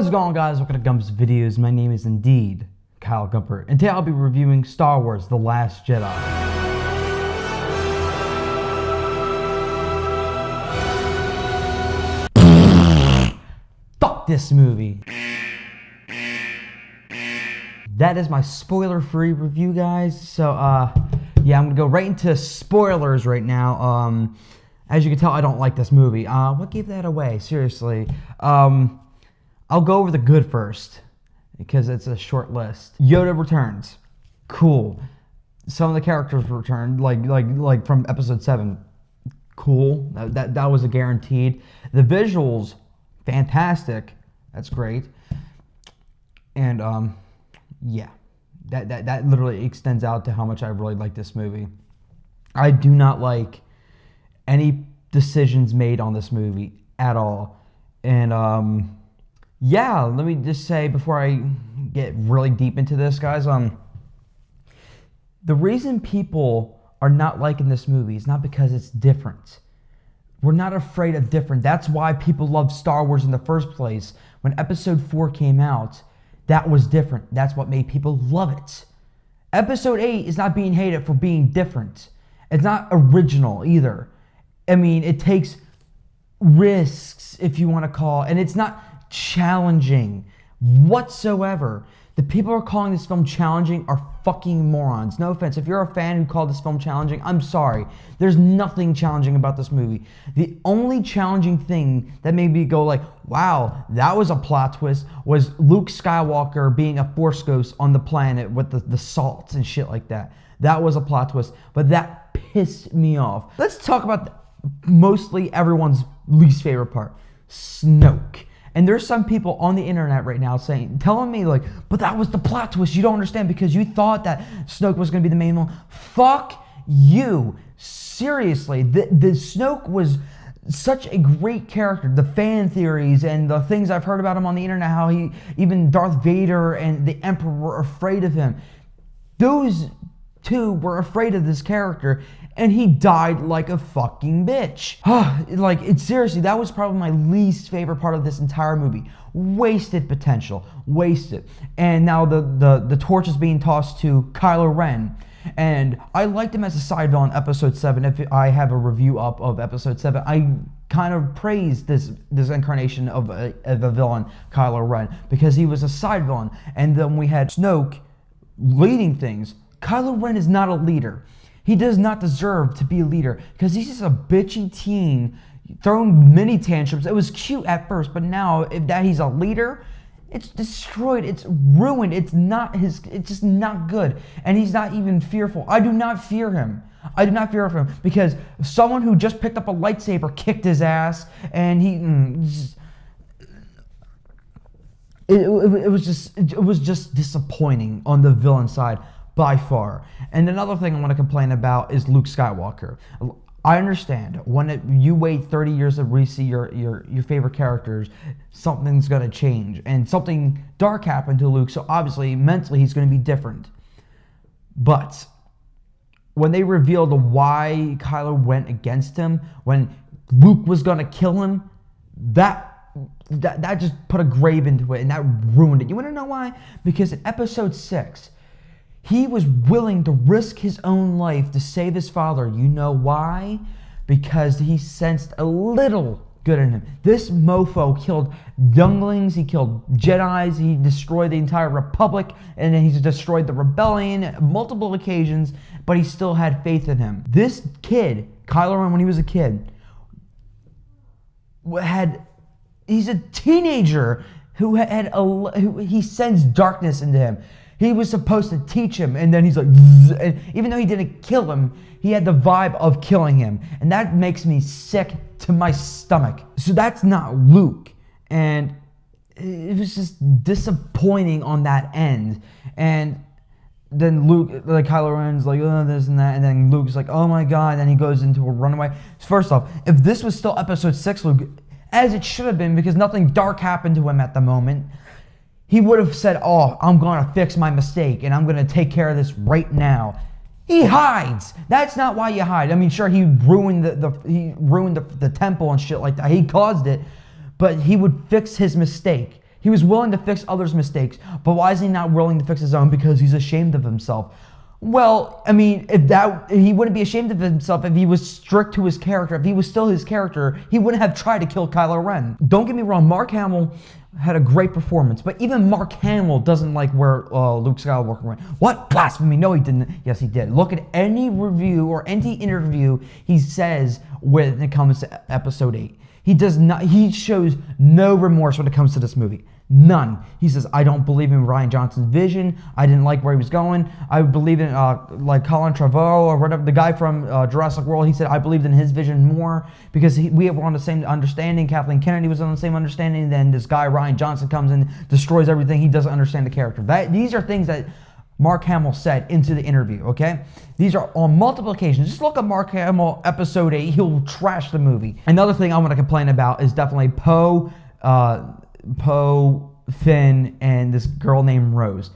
What is going on, guys? Welcome to Gump's Videos. My name is indeed Kyle Gumper, and today I'll be reviewing Star Wars: The Last Jedi. Fuck this movie. That is my spoiler-free review, guys. So, yeah, I'm gonna go right into spoilers right now. As you can tell, I don't like this movie. What gave that away? Seriously. I'll go over the good first, because it's a short list. Yoda returns. Cool. Some of the characters returned, like from episode 7. Cool. That was a guaranteed. The visuals, fantastic. That's great. And yeah. That literally extends out to how much I really like this movie. I do not like any decisions made on this movie at all. And yeah, let me just say before I get really deep into this, guys, the reason people are not liking this movie is not because it's different. We're not afraid of different. That's why people love Star Wars in the first place. When episode 4 came out, that was different. That's what made people love it. Episode 8 is not being hated for being different. It's not original either. I mean, it takes risks, if you want to call, and it's not challenging whatsoever. The people who are calling this film challenging are fucking morons. No offense. If you're a fan who called this film challenging, I'm sorry. There's nothing challenging about this movie. The only challenging thing that made me go like, wow, that was a plot twist, was Luke Skywalker being a Force ghost on the planet with the salts and shit like that. That was a plot twist, but that pissed me off. Let's talk about mostly everyone's least favorite part, Snoke. And there's some people on the internet right now telling me like, but that was the plot twist. You don't understand because you thought that Snoke was going to be the main one. Fuck you. Seriously, the Snoke was such a great character. The fan theories and the things I've heard about him on the internet, how even Darth Vader and the Emperor were afraid of him. Those two were afraid of this character, and he died like a fucking bitch. Seriously, that was probably my least favorite part of this entire movie. Wasted potential, wasted. And now the torch is being tossed to Kylo Ren. And I liked him as a side villain in episode 7. If I have a review up of episode 7, I kind of praised this incarnation of a villain, Kylo Ren, because he was a side villain. And then we had Snoke leading things. Kylo Ren is not a leader. He does not deserve to be a leader because he's just a bitchy teen throwing mini tantrums. It was cute at first, but now that he's a leader, it's destroyed. It's ruined. It's just not good. And he's not even fearful. I do not fear him. I do not fear him because someone who just picked up a lightsaber kicked his ass, and it was just disappointing on the villain side. By far. And another thing I want to complain about is Luke Skywalker. I understand when you wait 30 years to re-see your favorite characters, something's going to change. And something dark happened to Luke, so obviously mentally he's going to be different. But when they revealed why Kylo went against him, when Luke was going to kill him, that just put a grave into it, and that ruined it. You want to know why? Because in episode 6, he was willing to risk his own life to save his father. You know why? Because he sensed a little good in him. This mofo killed younglings, he killed Jedis, he destroyed the entire Republic, and then he's destroyed the rebellion on multiple occasions, but he still had faith in him. This kid, Kylo Ren, when he was a kid, he's a teenager who he sensed darkness into him. He was supposed to teach him, and then he's like, zzz, and even though he didn't kill him, he had the vibe of killing him. And that makes me sick to my stomach. So that's not Luke. And it was just disappointing on that end. And then Luke, like Kylo Ren's like, oh, this and that. And then Luke's like, oh my God. And then he goes into a runaway. First off, if this was still episode 6 Luke, as it should have been, because nothing dark happened to him at the moment, he would have said, oh, I'm going to fix my mistake, and I'm going to take care of this right now. He hides. That's not why you hide. I mean, sure, he ruined the temple and shit like that. He caused it, but he would fix his mistake. He was willing to fix others' mistakes, but why is he not willing to fix his own? Because he's ashamed of himself. Well, I mean, he wouldn't be ashamed of himself if he was strict to his character. If he was still his character, he wouldn't have tried to kill Kylo Ren. Don't get me wrong, Mark Hamill had a great performance, but even Mark Hamill doesn't like where Luke Skywalker went. What? Blasphemy. No, he didn't. Yes, he did. Look at any review or any interview he says when it comes to Episode 8. He does not. He shows no remorse when it comes to this movie. None. He says, I don't believe in Rian Johnson's vision. I didn't like where he was going. I believe in like Colin Trevorrow or whatever, the guy from Jurassic World. He said, I believed in his vision more because we were on the same understanding. Kathleen Kennedy was on the same understanding. Then this guy, Rian Johnson, comes in, destroys everything. He doesn't understand the character. These are things that Mark Hamill said into the interview, okay? These are on multiple occasions. Just look at Mark Hamill, Episode 8. He'll trash the movie. Another thing I want to complain about is definitely Poe, Finn, and this girl named Rose.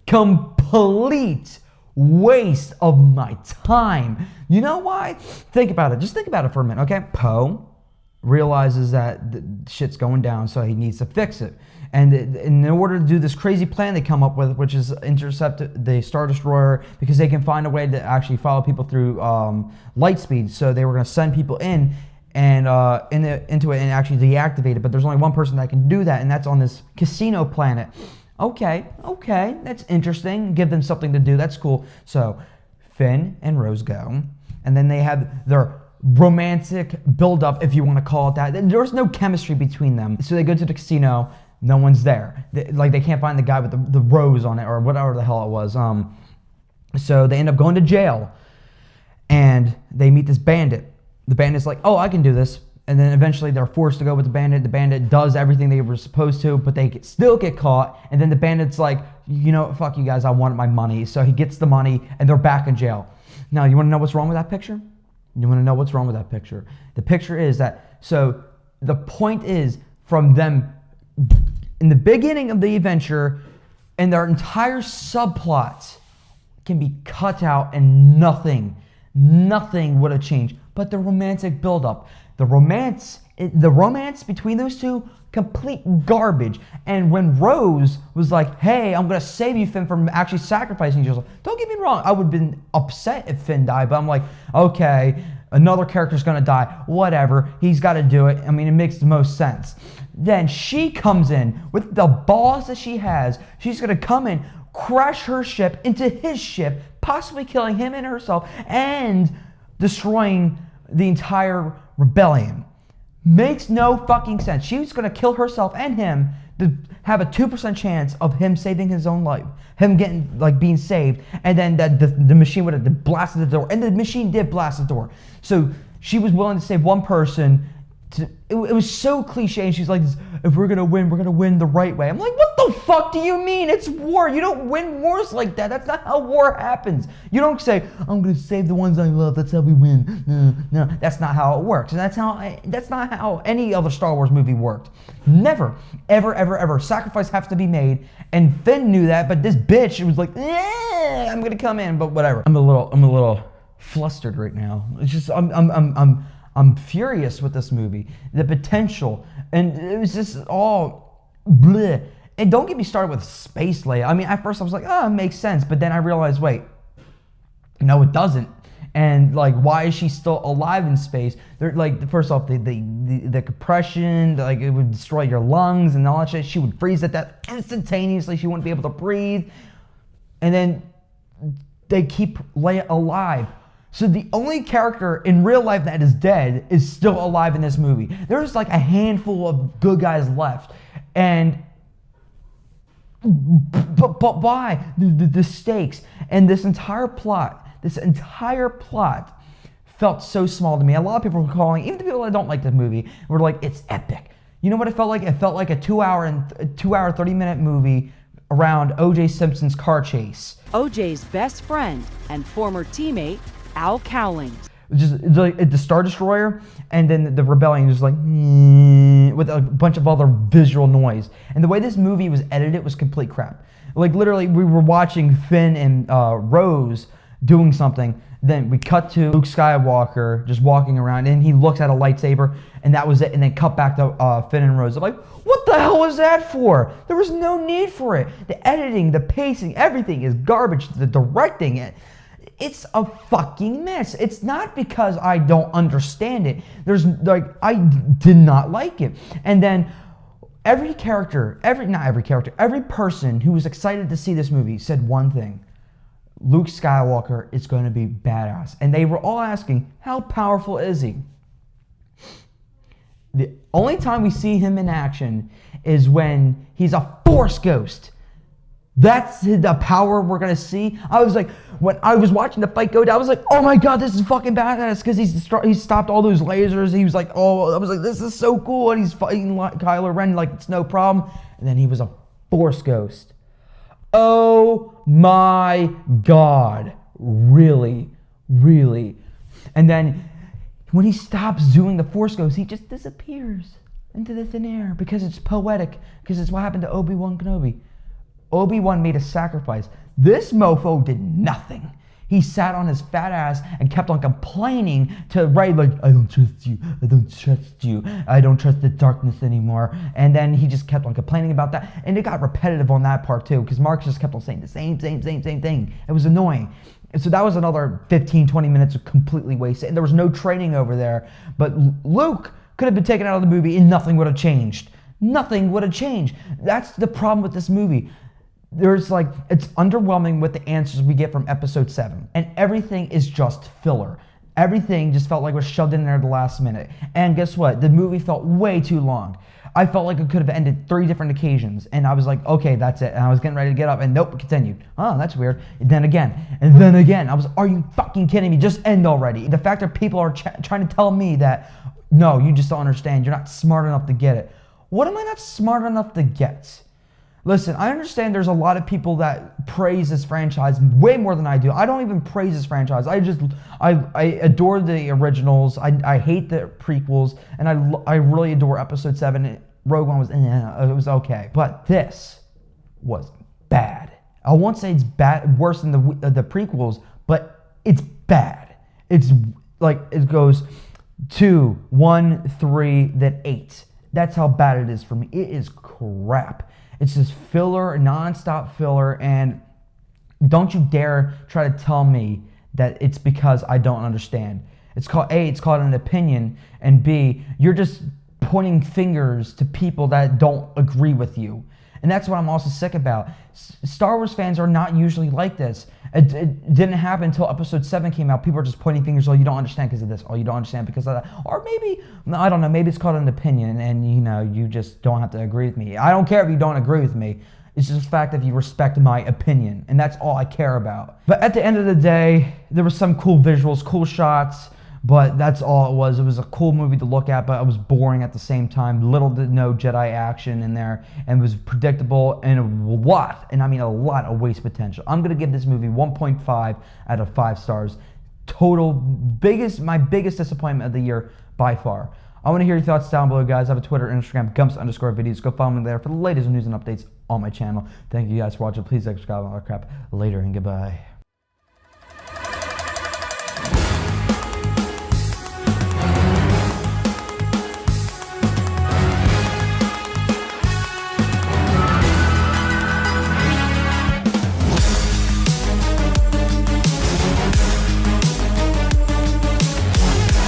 Complete waste of my time. You know why? Think about it. Just think about it for a minute, okay? Poe realizes that the shit's going down, so he needs to fix it. And in order to do this crazy plan they come up with, which is intercept the Star Destroyer, because they can find a way to actually follow people through light speed. So they were going to send people in and into it and actually deactivate it. But there's only one person that can do that, and that's on this casino planet. Okay, that's interesting. Give them something to do. That's cool. So Finn and Rose go, and then they have their romantic build-up, if you want to call it that. There's no chemistry between them. So they go to the casino. No one's there. They can't find the guy with the rose on it or whatever the hell it was. So they end up going to jail, and they meet this bandit. The bandit's like, oh, I can do this. And then eventually they're forced to go with the bandit. The bandit does everything they were supposed to, but they still get caught. And then the bandit's like, you know, fuck you guys, I want my money. So he gets the money, and they're back in jail. Now, you want to know what's wrong with that picture? You want to know what's wrong with that picture? The picture is that, so the point is from them in the beginning of the adventure, and their entire subplot can be cut out and nothing would have changed. But the romantic buildup, the romance between those two, complete garbage. And when Rose was like, hey, I'm going to save you, Finn, from actually sacrificing yourself. Don't get me wrong, I would have been upset if Finn died, but I'm like, okay, another character's going to die. Whatever, he's got to do it. I mean, it makes the most sense. Then she comes in with the balls that she has. She's going to come in, crash her ship into his ship, possibly killing him and herself, and destroying the entire rebellion. Makes no fucking sense. She's going to kill herself and him to have a 2% chance of him saving his own life, him getting, like, being saved, and then that the machine would have blasted the door, and the machine did blast the door. So she was willing to save one person. It was so cliche, and she's like, if we're gonna win the right way. I'm like, what the fuck do you mean? It's war. You don't win wars like that. That's not how war happens. You don't say, I'm gonna save the ones I love, that's how we win. No, that's not how it works. And that's not how any other Star Wars movie worked. Never, ever. Sacrifice has to be made. And Finn knew that, but this bitch was like, I'm gonna come in, but whatever. I'm a little flustered right now. It's just I'm furious with this movie, the potential, and it was just all bleh. And don't get me started with space Leia. I mean, at first I was like, oh, it makes sense, but then I realized, wait, no, it doesn't. And like, why is she still alive in space? They're like, first off, the compression, like it would destroy your lungs and all that shit. She would freeze at that instantaneously. She wouldn't be able to breathe. And then they keep Leia alive. So the only character in real life that is dead is still alive in this movie. There's like a handful of good guys left. And but why? The stakes and this entire plot felt so small to me. A lot of people were calling, even the people that don't like the movie, were like, it's epic. You know what it felt like? It felt like a 2 hour, 30-minute movie around O.J. Simpson's car chase. O.J.'s best friend and former teammate, Al Cowlings. Just like the Star Destroyer, and then the rebellion just like with a bunch of other visual noise. And the way this movie was edited was complete crap. Like literally, we were watching Finn and Rose doing something. Then we cut to Luke Skywalker just walking around, and he looks at a lightsaber, and that was it. And then cut back to Finn and Rose. I'm like, what the the hell was that for? There was no need for it. The editing, the pacing, everything is garbage. The directing, it's a fucking mess. It's not because I don't understand it. I did not like it. And then every person who was excited to see this movie said one thing: Luke Skywalker is going to be badass. And they were all asking, how powerful is he? The only time we see him in action is when he's a Force ghost. That's the power we're going to see. I was like, when I was watching the fight go down, I was like, oh my God, this is fucking badass, because he stopped all those lasers. He was like, oh, I was like, this is so cool. And he's fighting Kylo Ren like it's no problem. And then he was a Force ghost. Oh my God. Really? Really? And then when he stops doing the Force ghost, he just disappears into the thin air because it's poetic, because it's what happened to Obi-Wan Kenobi. Obi-Wan made a sacrifice. This mofo did nothing. He sat on his fat ass and kept on complaining to Rey, like, I don't trust you, I don't trust you, I don't trust the darkness anymore. And then he just kept on complaining about that. And it got repetitive on that part too, because Mark just kept on saying the same thing. It was annoying. And so that was another 15, 20 minutes of completely wasted. And there was no training over there. But Luke could have been taken out of the movie and nothing would have changed. Nothing would have changed. That's the problem with this movie. It's underwhelming with the answers we get from episode 7. And everything is just filler. Everything just felt like it was shoved in there at the last minute. And guess what? The movie felt way too long. I felt like it could have ended 3 different occasions. And I was like, okay, that's it. And I was getting ready to get up and nope, it continued. Oh, that's weird. And then again. And then again. Are you fucking kidding me? Just end already. The fact that people are trying to tell me that, no, you just don't understand. You're not smart enough to get it. What am I not smart enough to get? Listen, I understand there's a lot of people that praise this franchise way more than I do. I don't even praise this franchise. I adore the originals. I hate the prequels, and I really adore Episode 7. Rogue One it was okay, but this was bad. I won't say it's bad, worse than the prequels, but it's bad. It's like it goes 2, 1, 3, then 8. That's how bad it is for me. It is crap. It's just filler, non-stop filler, and don't you dare try to tell me that it's because I don't understand. It's called an opinion, and B, you're just pointing fingers to people that don't agree with you. And that's what I'm also sick about. Star Wars fans are not usually like this. It didn't happen until Episode 7 came out. People are just pointing fingers, oh, you don't understand because of this, oh, you don't understand because of that. Or maybe, I don't know, maybe it's called an opinion and, you just don't have to agree with me. I don't care if you don't agree with me. It's just the fact that you respect my opinion, and that's all I care about. But at the end of the day, there was some cool visuals, cool shots, but that's all it was. It was a cool movie to look at, but it was boring at the same time. Little to no Jedi action in there, and it was predictable, and a lot of waste potential. I'm going to give this movie 1.5 out of 5 stars. My biggest disappointment of the year by far. I want to hear your thoughts down below, guys. I have a Twitter, Instagram, Gumps_videos. Go follow me there for the latest news and updates on my channel. Thank you guys for watching. Please subscribe and all that crap. Later and goodbye.